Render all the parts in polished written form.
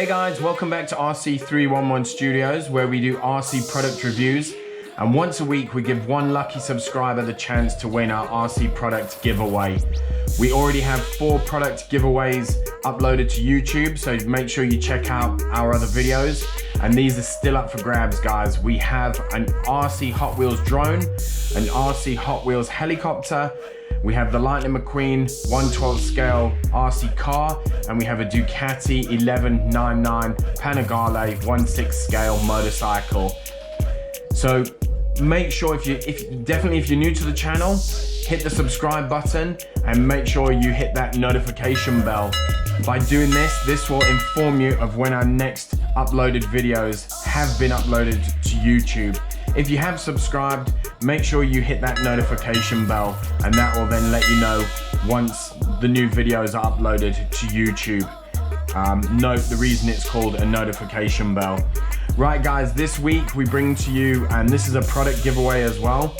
Hey guys, welcome back to RC311 Studios, where we do RC product reviews. And once a week, we give one lucky subscriber the chance to win our RC product giveaway. We already have 4 product giveaways uploaded to YouTube, so make sure you check out our other videos. And these are still up for grabs, guys. We have an RC Hot Wheels drone, an RC Hot Wheels helicopter, we have the Lightning McQueen 1/12 scale RC car, and we have a Ducati 1199 Panigale 1/6 scale motorcycle. So make sure if you're new to the channel, hit the subscribe button and make sure you hit that notification bell. By doing this will inform you of when our next uploaded videos have been uploaded to YouTube. If you have subscribed, make sure you hit that notification bell, and that will then let you know once the new videos are uploaded to YouTube. Note the reason it's called a notification bell. Right guys, this week we bring to you, and this is a product giveaway as well,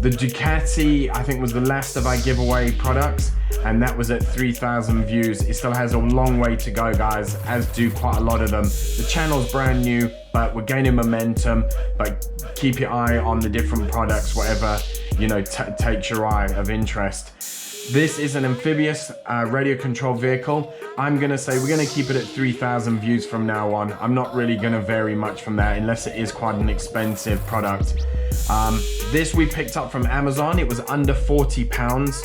the Ducati, I think, was the last of our giveaway products, and that was at 3,000 views. It still has a long way to go, guys, as do quite a lot of them. The channel's brand new, but we're gaining momentum, but keep your eye on the different products, whatever, you know, takes your eye of interest. This is an amphibious radio control vehicle. I'm gonna say we're gonna keep it at 3,000 views from now on. I'm not really gonna vary much from that unless it is quite an expensive product. This we picked up from Amazon. It was under £40,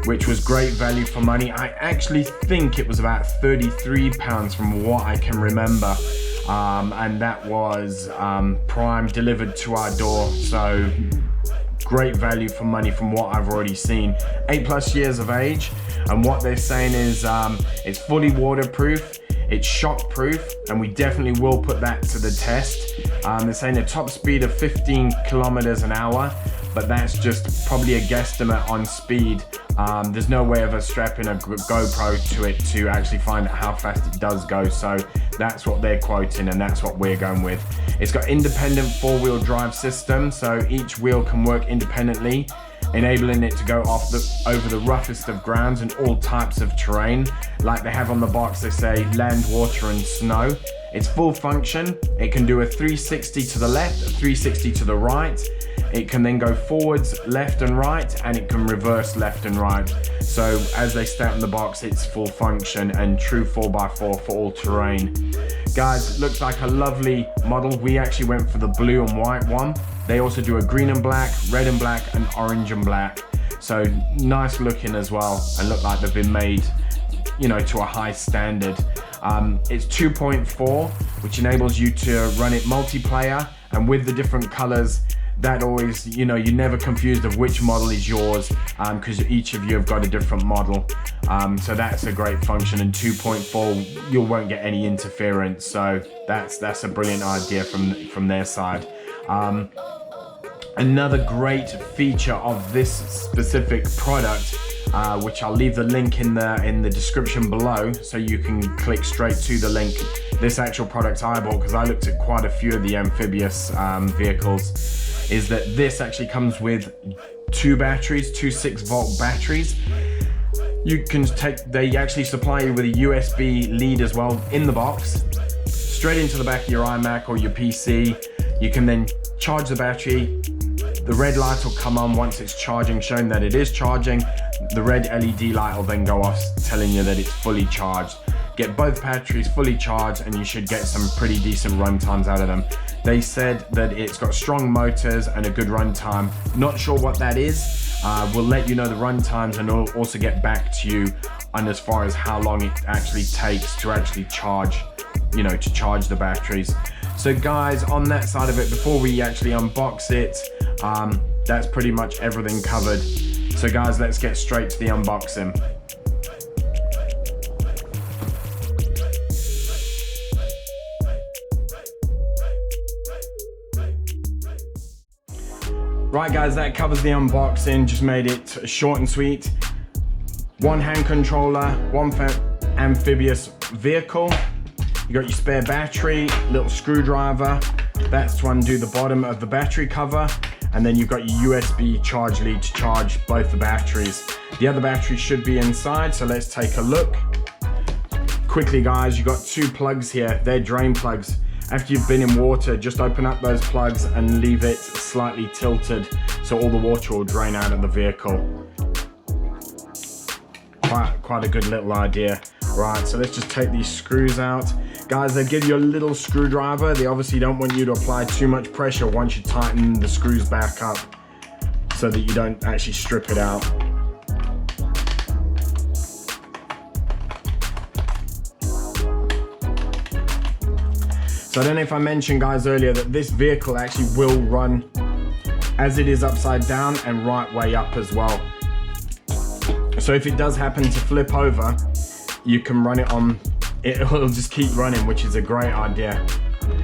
which was great value for money. I actually think it was about £33 from what I can remember. And that was Prime delivered to our door. So great value for money from what I've already seen. 8+ years of age, and what they're saying is it's fully waterproof, it's shock proof, and we definitely will put that to the test. They're saying a top speed of 15 kilometers an hour, but that's just probably a guesstimate on speed. There's no way of us strapping a GoPro to it to actually find out how fast it does go, so that's what they're quoting and that's what we're going with. It's got independent 4-wheel drive system, so each wheel can work independently, enabling it to go over the roughest of grounds and all types of terrain. Like they have on the box, they say land, water and snow. It's full function. It can do a 360 to the left, a 360 to the right. It can then go forwards, left and right, and it can reverse left and right. So as they state on the box, it's full function and true 4x4 for all terrain. Guys, looks like a lovely model. We actually went for the blue and white one. They also do a green and black, red and black, and orange and black. So nice looking as well, and look like they've been made, you know, to a high standard. It's 2.4, which enables you to run it multiplayer, and with the different colors, that always, you know, you're never confused of which model is yours, because each of you have got a different model. So that's a great function, and 2.4, you won't get any interference. So that's a brilliant idea from their side. Another great feature of this specific product, which I'll leave the link in the description below, so you can click straight to the link. This actual product I bought, because I looked at quite a few of the amphibious vehicles, is that this actually comes with 2 batteries, 2 6-volt batteries. You can they actually supply you with a USB lead as well in the box, straight into the back of your iMac or your PC. You can then charge the battery. The red light will come on once it's charging, showing that it is charging. The red LED light will then go off, telling you that it's fully charged. Get both batteries fully charged and you should get some pretty decent run times out of them. They said that it's got strong motors and a good run time. Not sure what that is. We'll let you know the run times, and we'll also get back to you on as far as how long it actually takes to actually charge, you know, to charge the batteries. So guys, on that side of it, before we actually unbox it, that's pretty much everything covered. So guys, let's get straight to the unboxing. Right guys, that covers the unboxing. Just made it short and sweet. 1 hand controller, 1 amphibious vehicle. You got your spare battery, little screwdriver. That's to undo the bottom of the battery cover. And then you've got your USB charge lead to charge both the batteries. The other battery should be inside, so let's take a look. quickly guys, you got 2 plugs here. They're drain plugs. After you've been in water, just open up those plugs and leave it slightly tilted so all the water will drain out of the vehicle. Quite a good little idea. Right, so let's just take these screws out. Guys, they give you a little screwdriver. They obviously don't want you to apply too much pressure once you tighten the screws back up so that you don't actually strip it out. So I don't know if I mentioned guys earlier that this vehicle actually will run as it is upside down and right way up as well. So if it does happen to flip over, you can run it on, it'll just keep running, which is a great idea.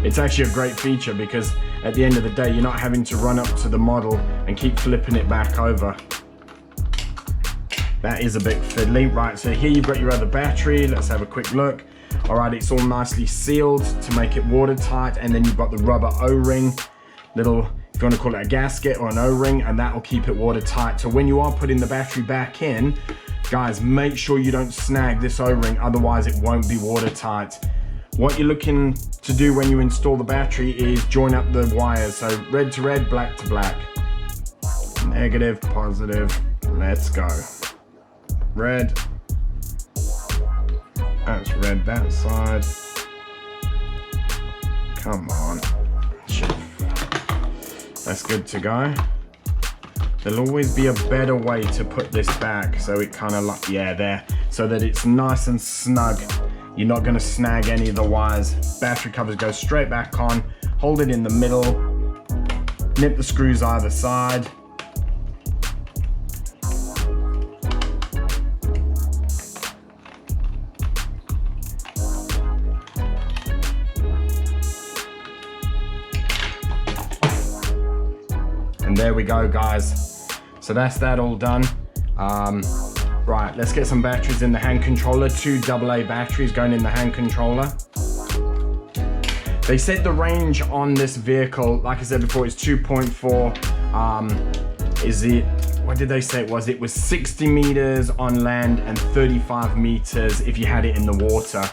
It's actually a great feature because at the end of the day, you're not having to run up to the model and keep flipping it back over. That is a bit fiddly. Right, so here you've got your other battery. Let's have a quick look. All right, it's all nicely sealed to make it watertight, and then you've got the rubber O-ring, little, if you want to call it a gasket or an O-ring, and that will keep it watertight. So when you are putting the battery back in, guys, make sure you don't snag this O-ring, otherwise it won't be watertight. What you're looking to do when you install the battery is join up the wires. So red to red, black to black. Negative, positive, let's go. Red. That's red that side. Come on. That's good to go. There'll always be a better way to put this back so it kind of like, yeah, there. So that it's nice and snug. You're not going to snag any of the wires. Battery covers go straight back on. Hold it in the middle. Nip the screws either side. And there we go guys. So that's that all done. Right, let's get some batteries in the hand controller. 2 AA batteries going in the hand controller. They said the range on this vehicle, like I said before, is 2.4. Is it, what did they say it was? It was 60 meters on land and 35 meters if you had it in the water.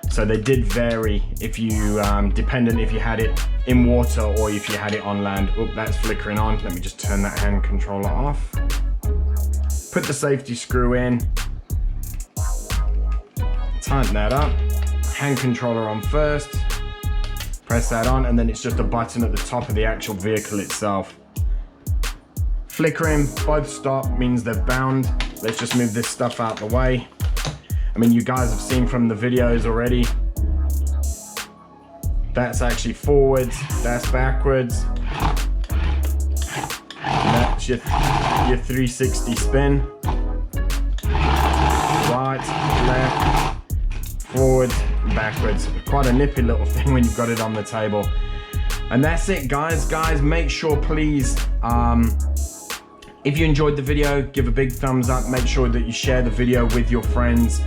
So they did vary if you, dependent if you had it in water or if you had it on land. Oh, that's flickering on. Let me just turn that hand controller off. Put the safety screw in. Tighten that up. Hand controller on first. Press that on, and then it's just a button at the top of the actual vehicle itself. Flickering, both stop, means they're bound. Let's just move this stuff out the way. I mean, you guys have seen from the videos already. That's actually forwards, that's backwards. And that's your 360 spin. Right, left, forward, backwards. Quite a nippy little thing when you've got it on the table. And that's it, guys. Guys, make sure, please, if you enjoyed the video, give a big thumbs up. Make sure that you share the video with your friends.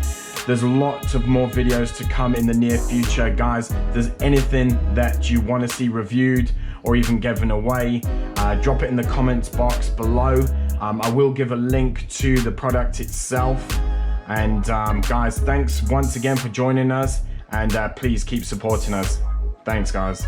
There's lots of more videos to come in the near future, guys. If there's anything that you want to see reviewed or even given away, drop it in the comments box below. I will give a link to the product itself. And guys, thanks once again for joining us, and please keep supporting us. Thanks, guys.